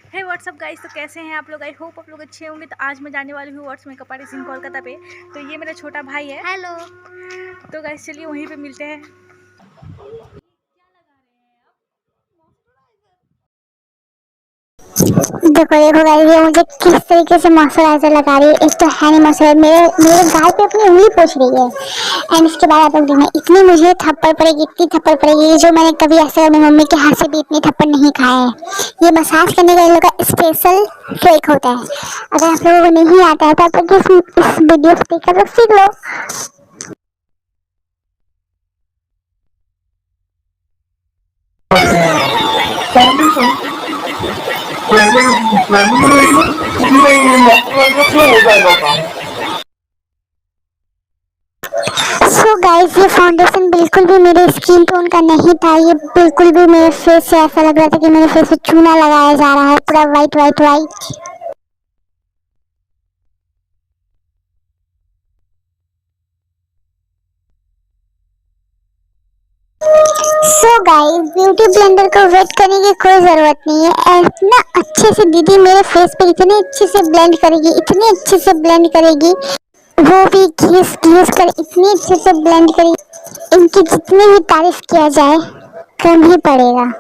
हे WhatsApp guys, तो कैसे हैं आप लोग। आई होप आप लोग अच्छे होंगे। तो आज मैं जाने वाली हूँ what's makeup artist in Kolkata पे। तो ये मेरा छोटा भाई है। हेलो। तो गाइस चलिए वहीं पे मिलते हैं। देखो देखो गाइस, ये मुझे किस तरीके से मॉइस्चराइजर लगा रही है। एक तो है नहीं मॉइस्चराइजर, मेरे मेरे गाल पे अपनी उंगली पोंछ रही है। एंड इसके बाद आप लोग देखना, इतनी मुझे थप्पड़ पड़ेगी, इतनी थप्पड़ पड़ेगी जो मैंने कभी ऐसे अपनी मम्मी के हाथ से भी इतनी थप्पड़ नहीं खाए हैं। ये मसाज करने का इन लोग का स्पेशल ट्रिक होता है। अगर आप लोगों को नहीं आता है तो आप लोग इस वीडियो को देखकर सीख लो। सो गाइस, ये फाउंडेशन बिल्कुल भी मेरे स्किन टोन का नहीं था। ये बिल्कुल भी मेरे फेस से ऐसा लग रहा था कि मेरे फेस पे चूना लगाया जा रहा है, पूरा white white white. So guys, beauty blender को वेट करने की कोई ज़रूरत नहीं है। इतना अच्छे से दीदी मेरे फेस पे इतने अच्छे से ब्लेंड करेगी, इतने अच्छे से ब्लेंड करेगी, वो भी घिस घिस कर इतनी अच्छे से ब्लेंड करेगी। इनकी जितनी भी तारीफ किया जाए कम ही पड़ेगा।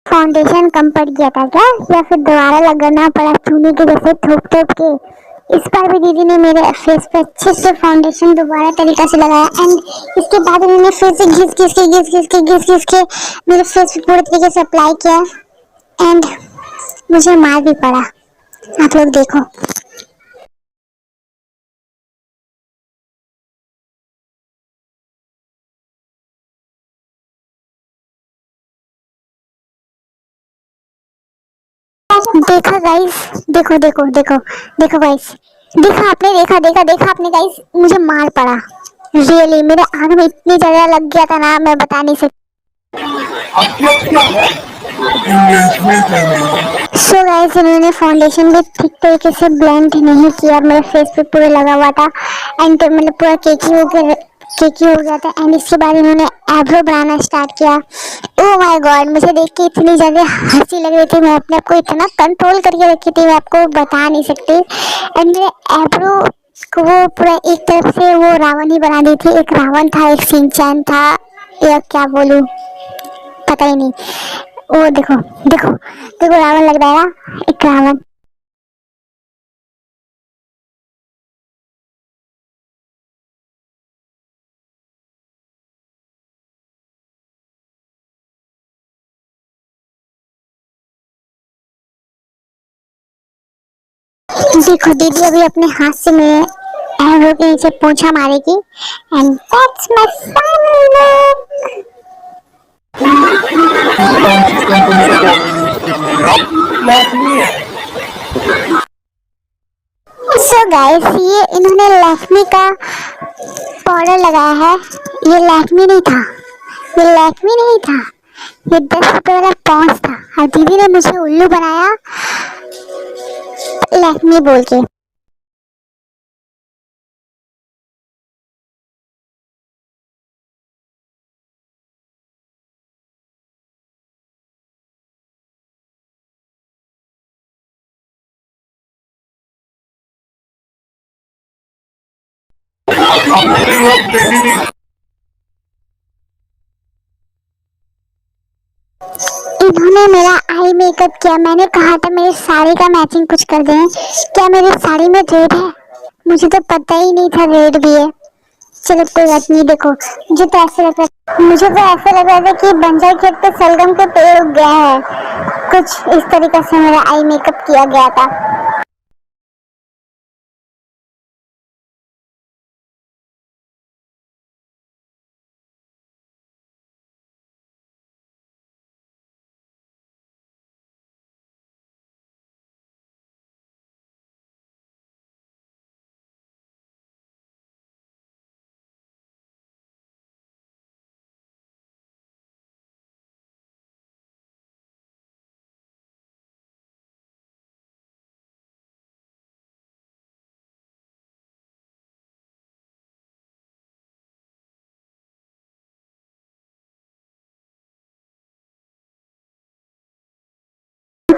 फाउंडेशन कम पड़ गया था क्या, या फिर दोबारा लगाना पड़ा चूने के जैसे थोप थोप के। इस बार भी दीदी ने मेरे फेस पे अच्छे से फाउंडेशन दोबारा तरीका से लगाया। एंड इसके बाद उन्होंने फेस से घिस के मेरे फेस पे पूरे तरीके से अप्लाई किया। एंड मुझे मार भी पड़ा। आप लोग देखो। देखा गाइस, देखो देखो देखो देखो गाइस, देखा आपने, देखा देखा देखा आपने गाइस, मुझे मार पड़ा। रियली मेरे आंख में इतनी ज्यादा लग गया था ना, मैं बता नहीं सकती। सो गाइस, इन्होंने फाउंडेशन भी ठीक तरीके से ब्लेंड नहीं किया, मेरे फेस पे पूरे लगा हुआ था। एंड मतलब पूरा केकी हो गया था। एंड इसके बाद इन्होंने आईब्रो बनाना स्टार्ट किया। ओह माय गॉड, मुझे देख के इतनी ज़्यादा हंसी लग रही थी। मैं अपने आप को इतना कंट्रोल करके रखी थी, मैं आपको बता नहीं सकती। एंड मेरे आईब्रो को वो पूरा एक तरफ से वो रावण ही बना दी थी। एक रावण था, एक सिंचैन था, या क्या बोलूँ, पता ही नहीं। वो देखो देखो देखो, रावण लग रहा है ना, एक रावण। देखो दीदी अभी अपने हाथ से मेरे आईब्रो के नीचे पोंछा मारेगी। And that's my final look. So guys, ये इन्होंने लैक्मे का पाउडर लगाया है। ये लैक्मे नहीं था, ये लैक्मे नहीं था, ये 10 रुपए वाला पॉन्स था। और दीदी ने मुझे उल्लू बनाया लैक्मे बोल के। इन्होंने मेरा आई मेकअप किया। मैंने कहा था मेरी साड़ी का मैचिंग कुछ कर दें। क्या मेरी साड़ी में रेड है? मुझे तो पता ही नहीं था रेड भी है। चलो कोई बात नहीं। देखो मुझे तो ऐसा लग रहा था कि बंजर खेत पे सलगम के पेड़ उग गया है। कुछ इस तरीके से मेरा आई मेकअप किया गया था।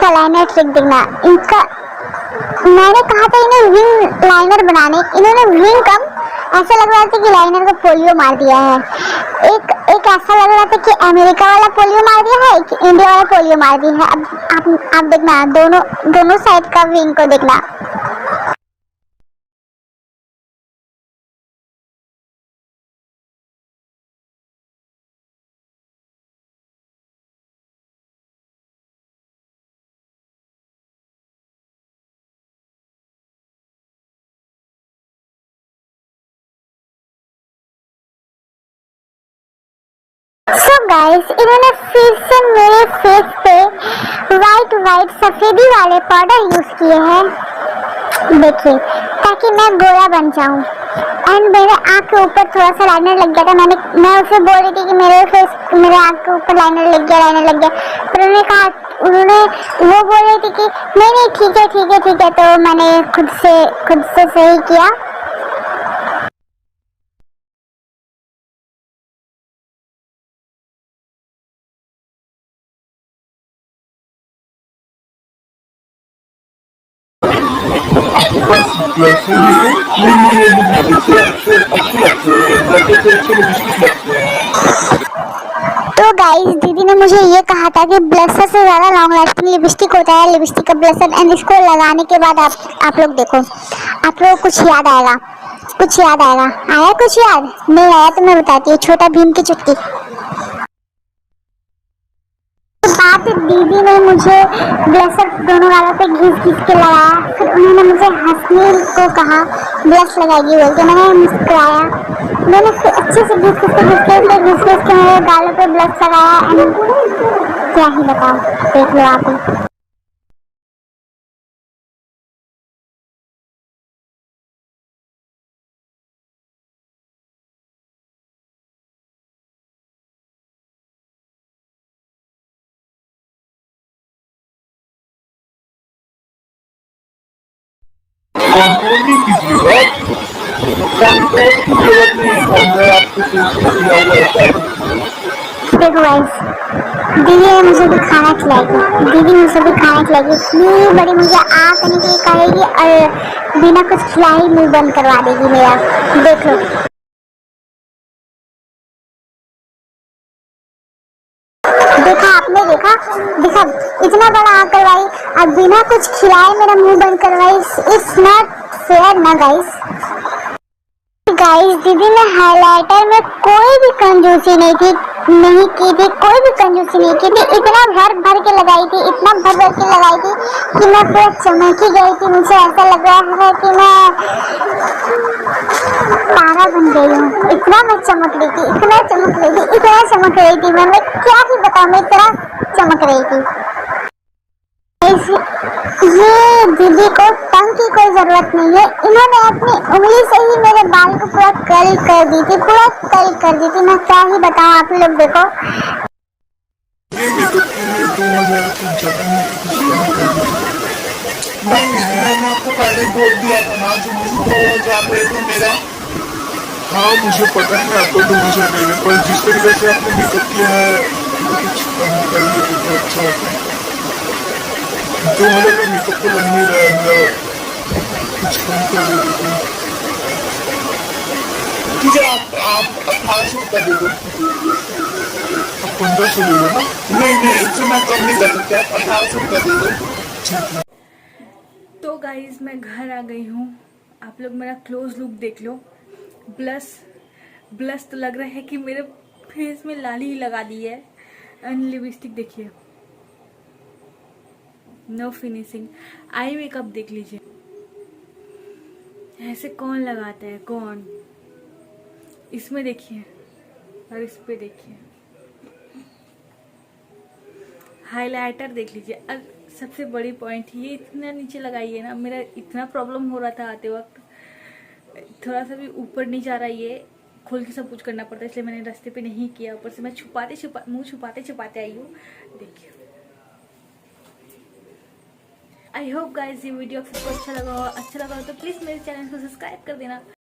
इनका लाइनर ट्रिक देखना। इनका मैंने कहा था इन्हें विंग लाइनर बनाने, इन्होंने विंग कम, ऐसा लग रहा था कि लाइनर को पोलियो मार दिया है। एक ऐसा लग रहा था कि अमेरिका वाला पोलियो मार दिया है कि इंडिया वाला पोलियो मार दिया है। अब आप देखना, दोनों साइड का विंग को देखना। सो गाइस, इन्होंने फिर से मेरे फेस पे वाइट सफेदी वाले पाउडर यूज किए हैं, देखिए, ताकि मैं गोरा बन जाऊं। एंड मेरे आँख के ऊपर थोड़ा सा लाइनर लग गया था। मैं उसे बोल रही थी कि मेरे आँख के ऊपर लाइनर लग गया, पर उन्होंने वो बोल रही थी कि नहीं ठीक है, तो मैंने खुद से सही किया। तो गाइस, दीदी ने मुझे ये कहा था कि ब्लशर से ज़्यादा लॉन्ग लास्टिंग लिपस्टिक होता है लिपस्टिक का ब्लशर। एंड इसको लगाने के बाद आप लोग देखो, आप लोग कुछ याद आएगा। आया कुछ याद? नहीं आया तो मैं बताती हूँ, छोटा भीम की चुटकी। बात दीदी ने मुझे ब्लशर दोनों गालों पे घिस के लगाया, फिर उन्होंने मुझे हंसने को कहा, ब्लश लगाएगी बोल के। मैंने मुस्कुराया, मैंने फिर अच्छे से घिस के मेरे गालों पे ब्लश लगाया। एंड क्या ही बताओ, देख लो आप ही। देखो गाइस, दीदी मुझे भी खाना खिलाएगी, इतनी बड़ी मुझे आ करने के लिए कहेगी और बिना कुछ खिलाए मुंह बंद करवा देगी मेरा। देख लो, आपने देखा, इतना बड़ा आँख करवाई और बिना कुछ खिलाए मेरा मुंह बंद करवाई। इट्स नॉट फेयर ना गाइस। दीदी ने हाइलाइटर में कोई भी कंजूसी नहीं की थी। इतना भर के लगाई थी, कि मैं पूरा चमक ही गई थी। मुझे ऐसा लग रहा है कि मैं तारा बन गई हूँ। इतना मैं चमक रही थी, मैं क्या ही बताऊँ, मैं इतना चमक रही थी। ये दीदी को तंग की कोई जरूरत नहीं है, इन्होंने अपनी उंगली से ही मेरे बाल को पूरा कर्ल कर दी थी। मैं क्या ही बताऊँ, आप लोग देखो। मैंने आपको पहले बोल दिया था ना, जो मुझे जाते थे मेरा। हाँ मुझे पता है आपको तो मुझे मेरे पर जिस तरीके से आपने मेकअप किया है कुछ कम करने तो अच्छा होता है। जो मतलब मेकअप तो लग नहीं रहा है, कुछ कम कर देते। ठीक है, आप 1800 का दे दो, आप 1500 दे दो ना। नहीं इससे मैं कम नहीं कर सकता, 1800 का दे दो। तो गाइज मैं घर आ गई हूँ, आप लोग मेरा क्लोज लुक देख लो। ब्लश तो लग रहा है कि मेरे फेस में लाली ही लगा दी है। एंड लिपस्टिक देखिए, नो फिनिशिंग। आई मेकअप देख लीजिए, ऐसे कौन लगाता है, कौन? इसमें देखिए और इस पे देखिए, हाइलाइटर देख लीजिए। और सबसे बड़ी पॉइंट, ये इतना नीचे लगाई है ना, मेरा इतना प्रॉब्लम हो रहा था आते वक्त, थोड़ा सा भी ऊपर नहीं जा रहा, ये खोल के सब कुछ करना पड़ता है, इसलिए मैंने रास्ते पे नहीं किया। ऊपर से मैं मुंह छुपाते आई हूँ, देखिए। आई होप गाइस ये वीडियो आपको अच्छा लगा हो तो प्लीज़ मेरे चैनल को सब्सक्राइब कर देना।